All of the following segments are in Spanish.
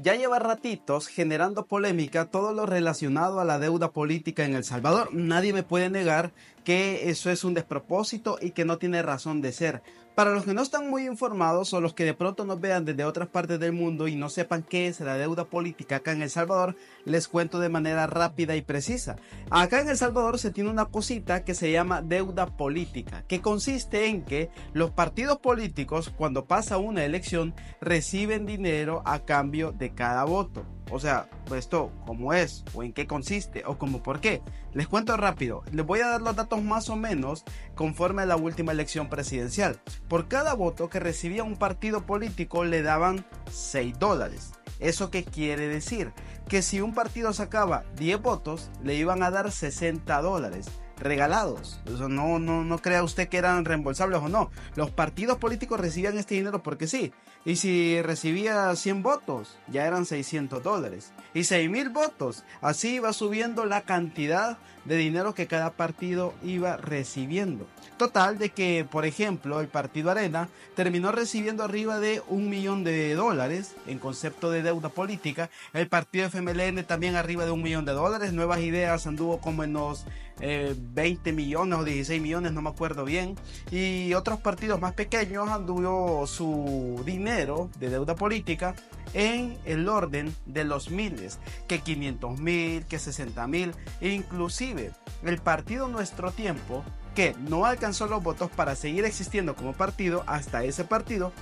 Ya lleva ratitos generando polémica todo lo relacionado a la deuda política en El Salvador. Nadie me puede negar que eso es un despropósito y que no tiene razón de ser. Para los que no están muy informados o los que de pronto nos vean desde otras partes del mundo y no sepan qué es la deuda política acá en El Salvador, les cuento de manera rápida y precisa. Acá en El Salvador se tiene una cosita que se llama deuda política, que consiste en que los partidos políticos, cuando pasa una elección, reciben dinero a cambio de cada voto. O sea, esto cómo es, o en qué consiste, o como por qué. Les cuento rápido, les voy a dar los datos más o menos conforme a la última elección presidencial. Por cada voto que recibía un partido político le daban $6. ¿Eso qué quiere decir? Que si un partido sacaba 10 votos, le iban a dar $60 regalados. Eso no crea usted que eran reembolsables o no. Los partidos políticos recibían este dinero porque sí. Y si recibía 100 votos, ya eran $600. Y 6,000 votos. Así iba subiendo la cantidad de dinero que cada partido iba recibiendo. Total de que, por ejemplo, el partido Arena terminó recibiendo arriba de $1 millón en concepto de deuda política. El partido FMLN también arriba de $1 millón. Nuevas Ideas anduvo como en los 20 millones o 16 millones, no me acuerdo bien. Y otros partidos más pequeños anduvo su dinero de deuda política en el orden de los miles, que 500,000, que 60,000, inclusive el partido Nuestro Tiempo, que no alcanzó los votos para seguir existiendo como partido, hasta ese partido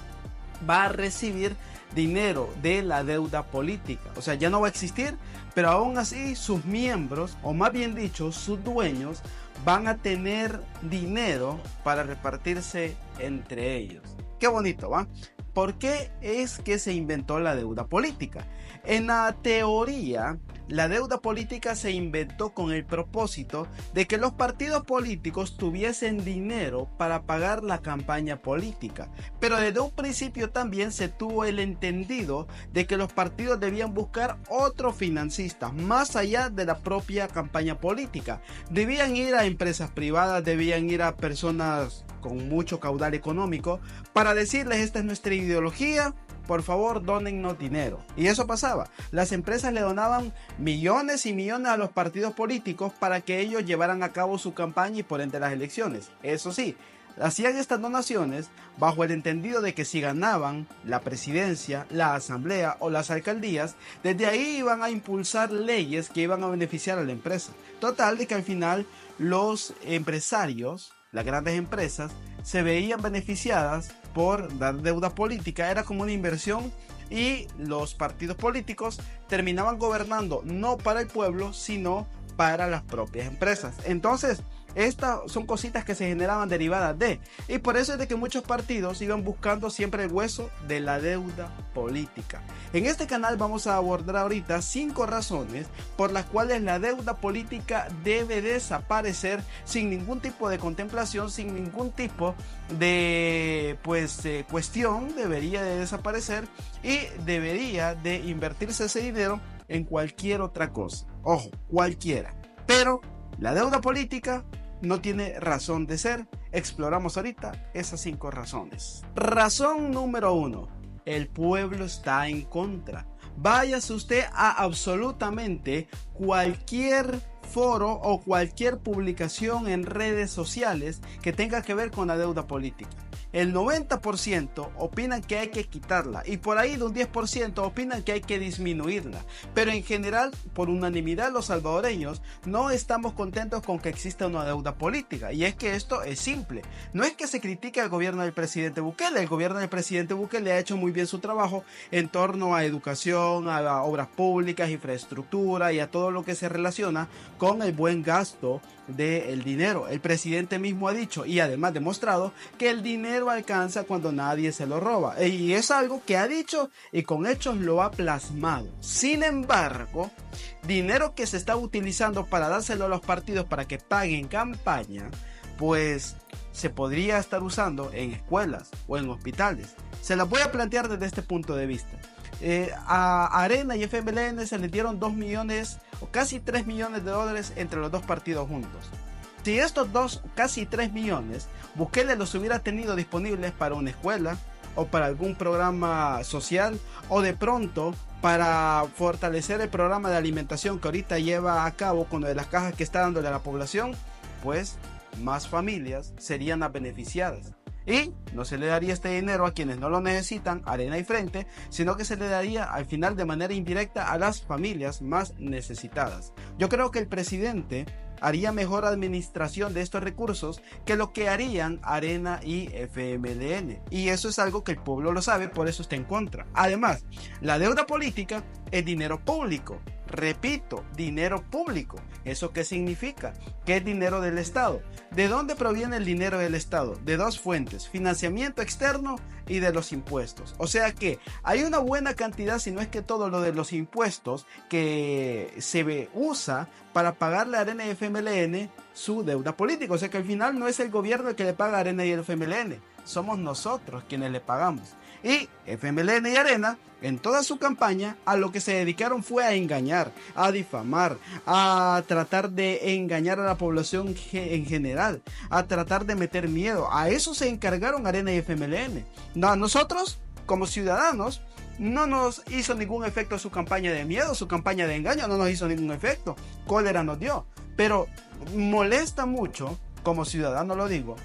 va a recibir dinero de la deuda política. O sea, ya no va a existir, pero aún así sus miembros, o más bien dicho, sus dueños, van a tener dinero para repartirse entre ellos. Qué bonito, ¿va? ¿Por qué es que se inventó la deuda política? En la teoría, la deuda política se inventó con el propósito de que los partidos políticos tuviesen dinero para pagar la campaña política. Pero desde un principio también se tuvo el entendido de que los partidos debían buscar otros financistas más allá de la propia campaña política. Debían ir a empresas privadas, debían ir a personas con mucho caudal económico para decirles: esta es nuestra ideología, por favor dónennos dinero. Y eso pasaba, las empresas le donaban millones y millones a los partidos políticos para que ellos llevaran a cabo su campaña y por ende las elecciones. Eso sí, hacían estas donaciones bajo el entendido de que si ganaban la presidencia, la asamblea o las alcaldías, desde ahí iban a impulsar leyes que iban a beneficiar a la empresa. Total de que al final los empresarios, las grandes empresas, se veían beneficiadas por dar deuda política. Era como una inversión y los partidos políticos terminaban gobernando no para el pueblo, sino para las propias empresas. Entonces, estas son cositas que se generaban derivadas de, y por eso es de que muchos partidos iban buscando siempre el hueso de la deuda política. En este canal vamos a abordar ahorita 5 razones por las cuales la deuda política debe desaparecer sin ningún tipo de contemplación, sin ningún tipo de cuestión. Debería de desaparecer y debería de invertirse ese dinero en cualquier otra cosa. Ojo, cualquiera. Pero la deuda política no tiene razón de ser. Exploramos ahorita esas 5 razones. Razón número 1. El pueblo está en contra. Váyase usted a absolutamente cualquier foro o cualquier publicación en redes sociales que tenga que ver con la deuda política. El 90% opinan que hay que quitarla y por ahí de un 10% opinan que hay que disminuirla. Pero en general, por unanimidad, los salvadoreños no estamos contentos con que exista una deuda política. Y es que esto es simple. No es que se critique al gobierno del presidente Bukele. El gobierno del presidente Bukele ha hecho muy bien su trabajo en torno a educación, a obras públicas, infraestructura y a todo lo que se relaciona con el buen gasto del dinero. El presidente mismo ha dicho y además demostrado que el dinero alcanza cuando nadie se lo roba, y es algo que ha dicho y con hechos lo ha plasmado. Sin embargo, dinero que se está utilizando para dárselo a los partidos para que paguen campaña, pues se podría estar usando en escuelas o en hospitales. Se las voy a plantear desde este punto de vista. A Arena y FMLN se les dieron 2 millones o casi 3 millones de dólares entre los dos partidos juntos. Si estos casi 3 millones Bukele los hubiera tenido disponibles para una escuela, o para algún programa social, o de pronto para fortalecer el programa de alimentación que ahorita lleva a cabo con lo de las cajas que está dándole a la población, pues más familias serían las beneficiadas. Y no se le daría este dinero a quienes no lo necesitan, arena y frente, sino que se le daría al final de manera indirecta a las familias más necesitadas. Yo creo que el presidente haría mejor administración de estos recursos que lo que harían Arena y FMLN. Y eso es algo que el pueblo lo sabe, por eso está en contra. Además, la deuda política es dinero público. Repito, dinero público. ¿Eso qué significa? Que es dinero del Estado. ¿De dónde proviene el dinero del Estado? De dos fuentes: financiamiento externo y de los impuestos. O sea que hay una buena cantidad, si no es que todo lo de los impuestos, que se usa para pagarle a Arena y FMLN su deuda política. O sea que al final no es el gobierno el que le paga a Arena y el FMLN, somos nosotros quienes le pagamos. Y FMLN y Arena, en toda su campaña, a lo que se dedicaron fue a engañar, a difamar, a tratar de engañar a la población en general, a tratar de meter miedo. A eso se encargaron Arena y FMLN. No, a nosotros, como ciudadanos, no nos hizo ningún efecto su campaña de miedo, su campaña de engaño, no nos hizo ningún efecto. Cólera nos dio. Pero molesta mucho, como ciudadano lo digo,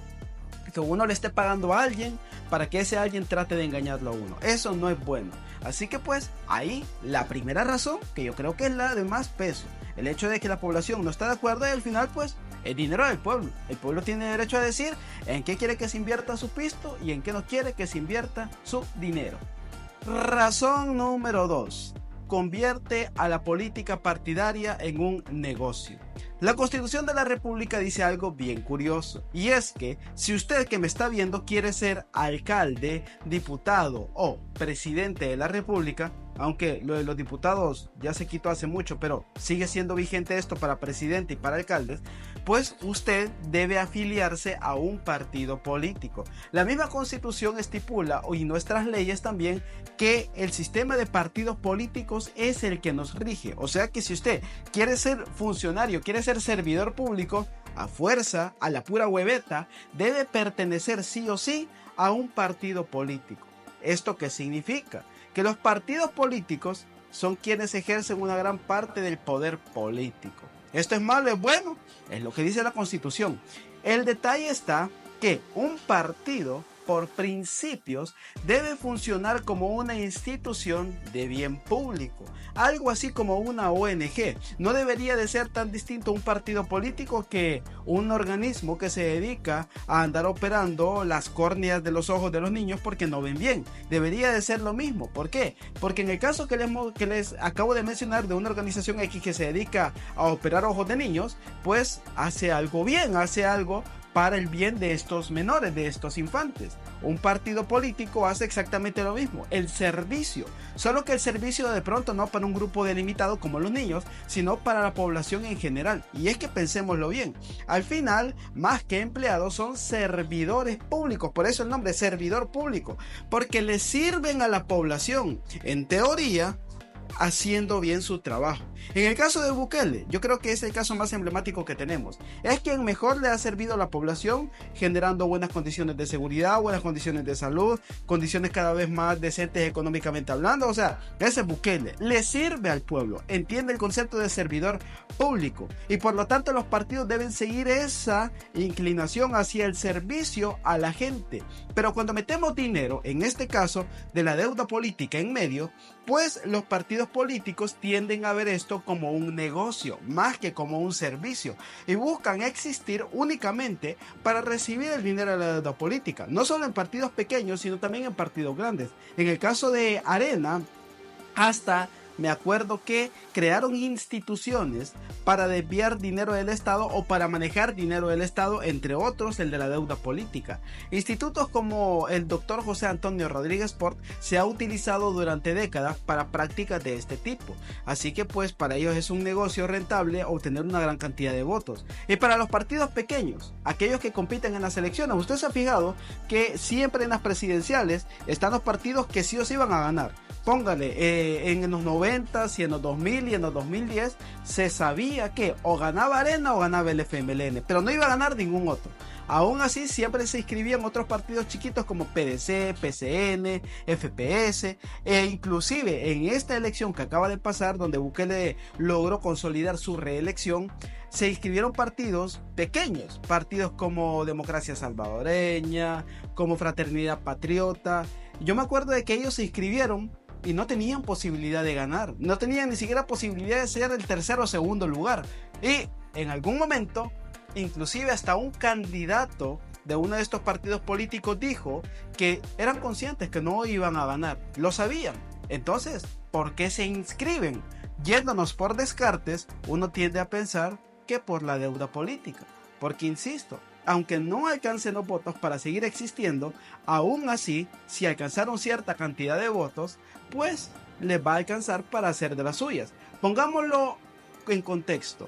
que uno le esté pagando a alguien para que ese alguien trate de engañarlo a uno. Eso no es bueno. Así que pues ahí la primera razón, que yo creo que es la de más peso, el hecho de que la población no está de acuerdo, y al final pues el dinero del pueblo. El pueblo tiene derecho a decir en qué quiere que se invierta su pisto y en qué no quiere que se invierta su dinero. Razón número 2. Convierte a la política partidaria en un negocio. La Constitución de la República dice algo bien curioso, y es que si usted que me está viendo quiere ser alcalde, diputado o presidente de la República, aunque lo de los diputados ya se quitó hace mucho, pero sigue siendo vigente esto para presidente y para alcaldes, pues usted debe afiliarse a un partido político. La misma Constitución estipula, y nuestras leyes también, que el sistema de partidos políticos es el que nos rige. O sea que si usted quiere ser funcionario, quiere ser servidor público, a fuerza, a la pura hueveta, debe pertenecer sí o sí a un partido político. ¿Esto qué significa? Que los partidos políticos son quienes ejercen una gran parte del poder político. ¿Esto es malo? ¿Es bueno? Es lo que dice la Constitución. El detalle está que un partido, por principios, debe funcionar como una institución de bien público, algo así como una ONG. No debería de ser tan distinto un partido político que un organismo que se dedica a andar operando las córneas de los ojos de los niños porque no ven bien. Debería de ser lo mismo. ¿Por qué? Porque en el caso que les acabo de mencionar, de una organización X que se dedica a operar ojos de niños, pues hace algo bien, hace algo para el bien de estos menores, de estos infantes. Un partido político hace exactamente lo mismo, el servicio, solo que el servicio de pronto no para un grupo delimitado como los niños, sino para la población en general. Y es que pensémoslo bien, al final, más que empleados, son servidores públicos, por eso el nombre, servidor público, porque le sirven a la población, en teoría, haciendo bien su trabajo. En el caso de Bukele, yo creo que es el caso más emblemático que tenemos. Es quien mejor le ha servido a la población, generando buenas condiciones de seguridad, buenas condiciones de salud, condiciones cada vez más decentes económicamente hablando. O sea, ese Bukele le sirve al pueblo, entiende el concepto de servidor público, y por lo tanto los partidos deben seguir esa inclinación hacia el servicio a la gente. Pero cuando metemos dinero, en este caso de la deuda política en medio, pues los partidos políticos tienden a ver esto como un negocio más que como un servicio, y buscan existir únicamente para recibir el dinero de la deuda política, no solo en partidos pequeños sino también en partidos grandes. En el caso de Arena, hasta me acuerdo que crearon instituciones para desviar dinero del Estado o para manejar dinero del Estado, entre otros el de la deuda política. Institutos como el Dr. José Antonio Rodríguez Port se ha utilizado durante décadas para prácticas de este tipo. Así que pues para ellos es un negocio rentable obtener una gran cantidad de votos. Y para los partidos pequeños, aquellos que compiten en las elecciones, usted se ha fijado que siempre en las presidenciales están los partidos que sí o sí van a ganar. Póngale, en los 90 y en los 2000 y en los 2010 se sabía que o ganaba Arena o ganaba el FMLN, pero no iba a ganar ningún otro. Aún así, siempre se inscribían otros partidos chiquitos como PDC, PCN, FPS, e inclusive en esta elección que acaba de pasar, donde Bukele logró consolidar su reelección, se inscribieron partidos pequeños, partidos como Democracia Salvadoreña, como Fraternidad Patriota. Yo me acuerdo de que ellos se inscribieron y no tenían posibilidad de ganar, no tenían ni siquiera posibilidad de ser el tercero o segundo lugar. Y en algún momento, inclusive hasta un candidato de uno de estos partidos políticos dijo que eran conscientes que no iban a ganar, lo sabían. Entonces, ¿por qué se inscriben? Yéndonos por descartes, uno tiende a pensar que por la deuda política, porque insisto, aunque no alcancen los votos para seguir existiendo, aún así, si alcanzaron cierta cantidad de votos, pues les va a alcanzar para hacer de las suyas. Pongámoslo en contexto.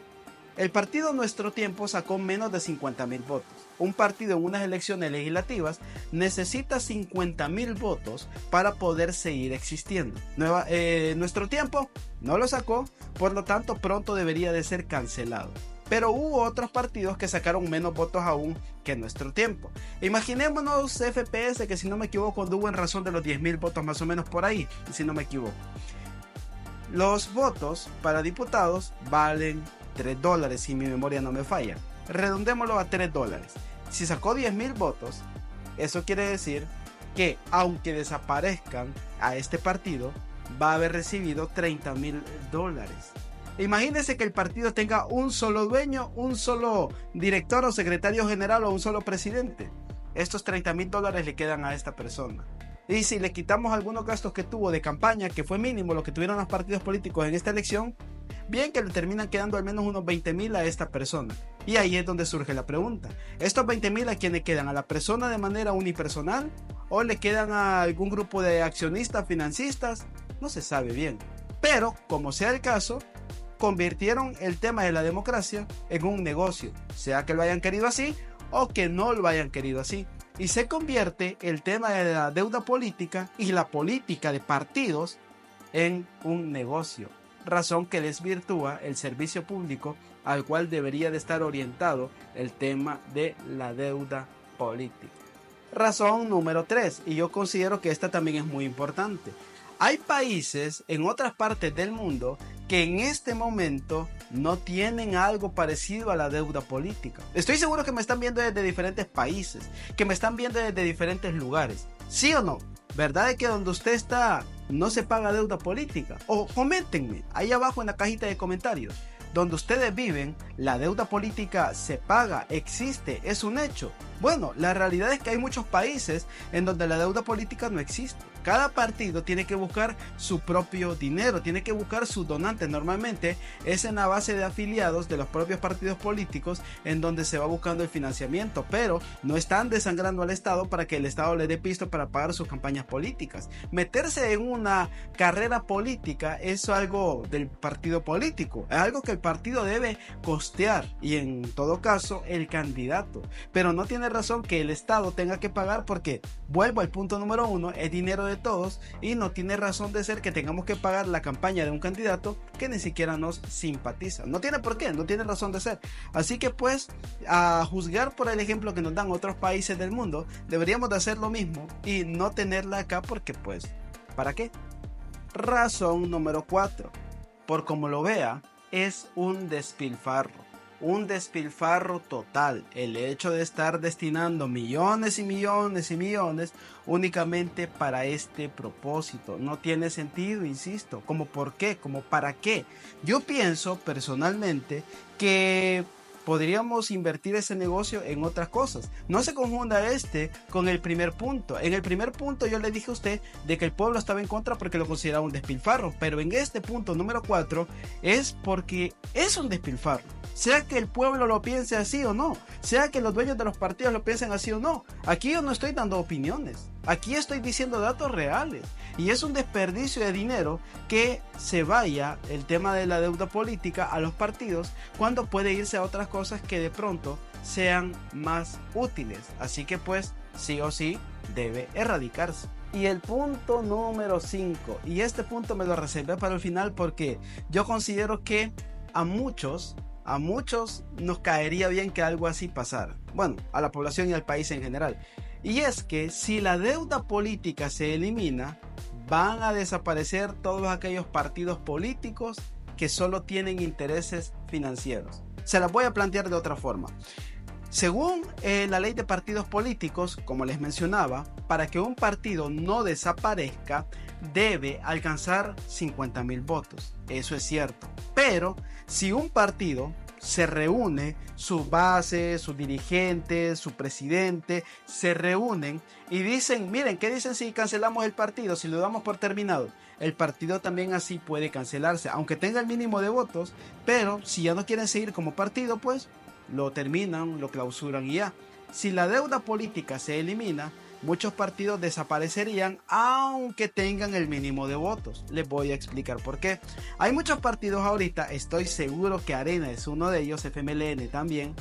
El partido Nuestro Tiempo sacó menos de 50,000 votos. Un partido en unas elecciones legislativas necesita 50,000 votos para poder seguir existiendo. Nuestro Tiempo no lo sacó, por lo tanto pronto debería de ser cancelado. Pero hubo otros partidos que sacaron menos votos aún que Nuestro Tiempo. Imaginémonos FPS, que si no me equivoco anduvo en razón de los 10,000 votos más o menos por ahí, si no me equivoco. Los votos para diputados valen $3, si mi memoria no me falla. Redondémoslo a $3. Si sacó 10,000 votos, eso quiere decir que aunque desaparezcan a este partido, va a haber recibido $30,000. Imagínense que el partido tenga un solo dueño, un solo director o secretario general o un solo presidente. Estos $30,000 le quedan a esta persona. Y si le quitamos algunos gastos que tuvo de campaña, que fue mínimo lo que tuvieron los partidos políticos en esta elección, bien que le terminan quedando al menos unos 20,000 a esta persona. Y ahí es donde surge la pregunta. ¿Estos 20,000 a quién le quedan? ¿A la persona de manera unipersonal? ¿O le quedan a algún grupo de accionistas, financistas? No se sabe bien. Pero, como sea el caso, convirtieron el tema de la democracia en un negocio, sea que lo hayan querido así o que no lo hayan querido así. Y se convierte el tema de la deuda política y la política de partidos en un negocio, razón que desvirtúa el servicio público al cual debería de estar orientado el tema de la deuda política. Razón número 3, y yo considero que esta también es muy importante. Hay países en otras partes del mundo que en este momento no tienen algo parecido a la deuda política. Estoy seguro que me están viendo desde diferentes países, que me están viendo desde diferentes lugares. ¿Sí o no? ¿Verdad de que donde usted está no se paga deuda política? O coméntenme ahí abajo en la cajita de comentarios. Donde ustedes viven, la deuda política se paga, existe, es un hecho. Bueno, la realidad es que hay muchos países en donde la deuda política no existe. Cada partido tiene que buscar su propio dinero, tiene que buscar sus donantes. Normalmente es en la base de afiliados de los propios partidos políticos en donde se va buscando el financiamiento, pero no están desangrando al Estado para que el Estado le dé pisto para pagar sus campañas políticas. Meterse en una carrera política es algo del partido político, es algo que el partido debe costear y en todo caso el candidato, pero no tiene razón que el Estado tenga que pagar porque, vuelvo al punto número 1, es dinero de todos y no tiene razón de ser que tengamos que pagar la campaña de un candidato que ni siquiera nos simpatiza. No tiene por qué, no tiene razón de ser. Así que pues, a juzgar por el ejemplo que nos dan otros países del mundo, deberíamos de hacer lo mismo y no tenerla acá porque pues, ¿para qué? Razón número 4, por como lo vea, es un despilfarro total el hecho de estar destinando millones y millones y millones únicamente para este propósito. No tiene sentido, insisto. ¿Cómo por qué? ¿Cómo para qué? Yo pienso personalmente que podríamos invertir ese negocio en otras cosas. No se confunda este con el primer punto. En el primer punto yo le dije a usted de que el pueblo estaba en contra porque lo consideraba un despilfarro, pero en este punto número 4 es porque es un despilfarro. Sea que el pueblo lo piense así o no, sea que los dueños de los partidos lo piensen así o no. Aquí yo no estoy dando opiniones, aquí estoy diciendo datos reales. Y es un desperdicio de dinero que se vaya el tema de la deuda política a los partidos cuando puede irse a otras cosas que de pronto sean más útiles. Así que pues sí o sí debe erradicarse. Y el punto número 5, y este punto me lo reservé para el final porque yo considero que a muchos nos caería bien que algo así pasara. Bueno, a la población y al país en general. Y es que si la deuda política se elimina, van a desaparecer todos aquellos partidos políticos que solo tienen intereses financieros. Se las voy a plantear de otra forma. Según la ley de partidos políticos, como les mencionaba, para que un partido no desaparezca, debe alcanzar 50,000 votos. Eso es cierto. Pero si un partido se reúne, su base, sus dirigentes, su presidente, se reúnen y dicen, miren, ¿qué dicen si cancelamos el partido, si lo damos por terminado? El partido también así puede cancelarse, aunque tenga el mínimo de votos, pero si ya no quieren seguir como partido, pues lo terminan, lo clausuran y ya. Si la deuda política se elimina, muchos partidos desaparecerían aunque tengan el mínimo de votos. Les voy a explicar por qué. Hay muchos partidos ahorita, estoy seguro que Arena es uno de ellos, FMLN también,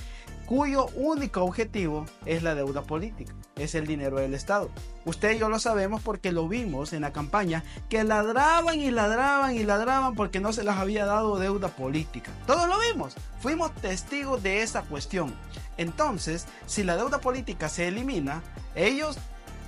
cuyo único objetivo es la deuda política, es el dinero del Estado. Usted y yo lo sabemos porque lo vimos en la campaña, que ladraban y ladraban y ladraban porque no se les había dado deuda política. Todos lo vimos, fuimos testigos de esa cuestión. Entonces, si la deuda política se elimina, ellos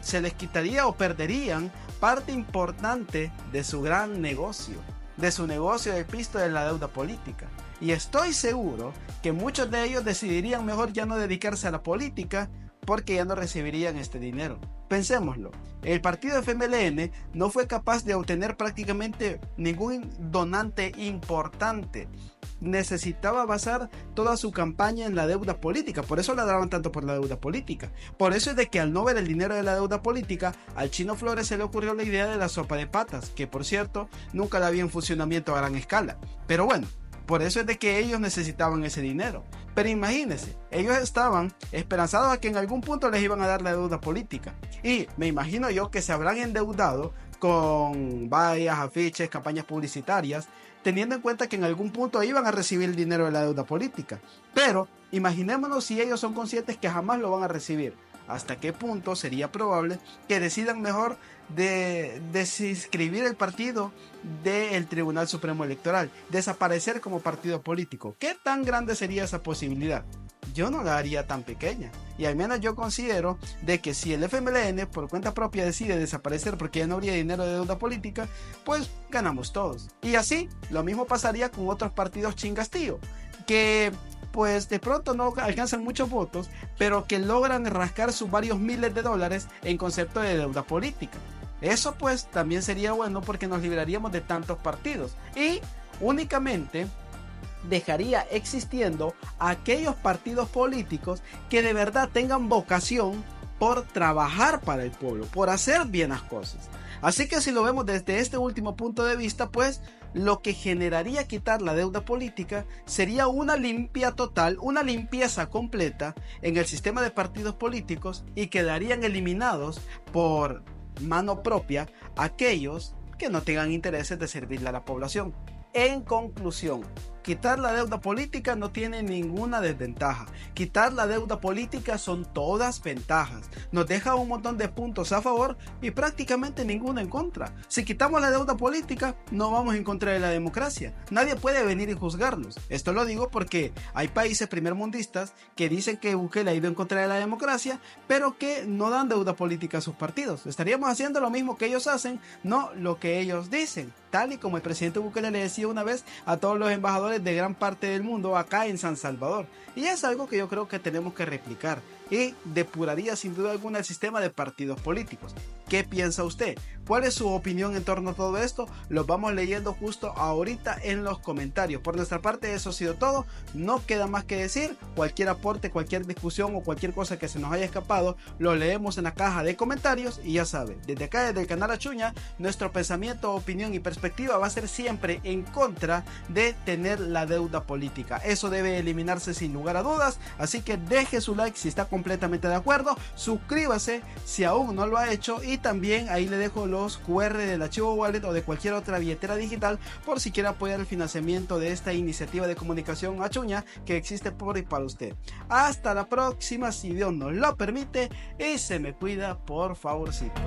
se les quitaría o perderían parte importante de su gran negocio, de su negocio de pisto de la deuda política. Y estoy seguro que muchos de ellos decidirían mejor ya no dedicarse a la política porque ya no recibirían este dinero. Pensémoslo, el partido FMLN no fue capaz de obtener prácticamente ningún donante importante. Necesitaba basar toda su campaña en la deuda política, por eso ladraban tanto por la deuda política. Por eso es de que al no ver el dinero de la deuda política, al Chino Flores se le ocurrió la idea de la sopa de patas, que por cierto nunca la había en funcionamiento a gran escala. Pero bueno, por eso es de que ellos necesitaban ese dinero. Pero imagínense, ellos estaban esperanzados a que en algún punto les iban a dar la deuda política. Y me imagino yo que se habrán endeudado con vallas, afiches, campañas publicitarias, teniendo en cuenta que en algún punto iban a recibir el dinero de la deuda política. Pero imaginémonos si ellos son conscientes que jamás lo van a recibir. ¿Hasta qué punto sería probable que decidan mejor de desinscribir el partido del Tribunal Supremo Electoral, desaparecer como partido político? ¿Qué tan grande sería esa posibilidad? Yo no la haría tan pequeña, y al menos yo considero de que si el FMLN por cuenta propia decide desaparecer porque ya no habría dinero de deuda política, pues ganamos todos. Y así lo mismo pasaría con otros partidos chingastío, que pues de pronto no alcanzan muchos votos, pero que logran rascar sus varios miles de dólares en concepto de deuda política. Eso pues también sería bueno porque nos libraríamos de tantos partidos y únicamente dejaría existiendo aquellos partidos políticos que de verdad tengan vocación por trabajar para el pueblo, por hacer bien las cosas. Así que si lo vemos desde este último punto de vista, pues lo que generaría quitar la deuda política sería una limpia total, una limpieza completa en el sistema de partidos políticos y quedarían eliminados por mano propia aquellos que no tengan intereses de servirle a la población. En conclusión, quitar la deuda política no tiene ninguna desventaja. Quitar la deuda política son todas ventajas. Nos deja un montón de puntos a favor y prácticamente ninguno en contra. Si quitamos la deuda política, no vamos en contra de la democracia. Nadie puede venir y juzgarnos. Esto lo digo porque hay países primermundistas que dicen que Bukele ha ido en contra de la democracia, pero que no dan deuda política a sus partidos. Estaríamos haciendo lo mismo que ellos hacen, no lo que ellos dicen. Tal y como el presidente Bukele le decía una vez a todos los embajadores de gran parte del mundo acá en San Salvador. Y es algo que yo creo que tenemos que replicar y depuraría sin duda alguna el sistema de partidos políticos. ¿Qué piensa usted? ¿Cuál es su opinión en torno a todo esto? Lo vamos leyendo justo ahorita en los comentarios. Por nuestra parte eso ha sido todo. No queda más que decir. Cualquier aporte, cualquier discusión o cualquier cosa que se nos haya escapado, lo leemos en la caja de comentarios. Y ya sabe, desde acá, desde el canal Achuña, nuestro pensamiento, opinión y perspectiva va a ser siempre en contra de tener la deuda política. Eso debe eliminarse sin lugar a dudas. Así que deje su like si está completamente de acuerdo. Suscríbase si aún no lo ha hecho y y también ahí le dejo los QR del archivo wallet o de cualquier otra billetera digital por si quiere apoyar el financiamiento de esta iniciativa de comunicación achuña que existe por y para usted. Hasta la próxima, si Dios nos lo permite, y se me cuida, por favorcito.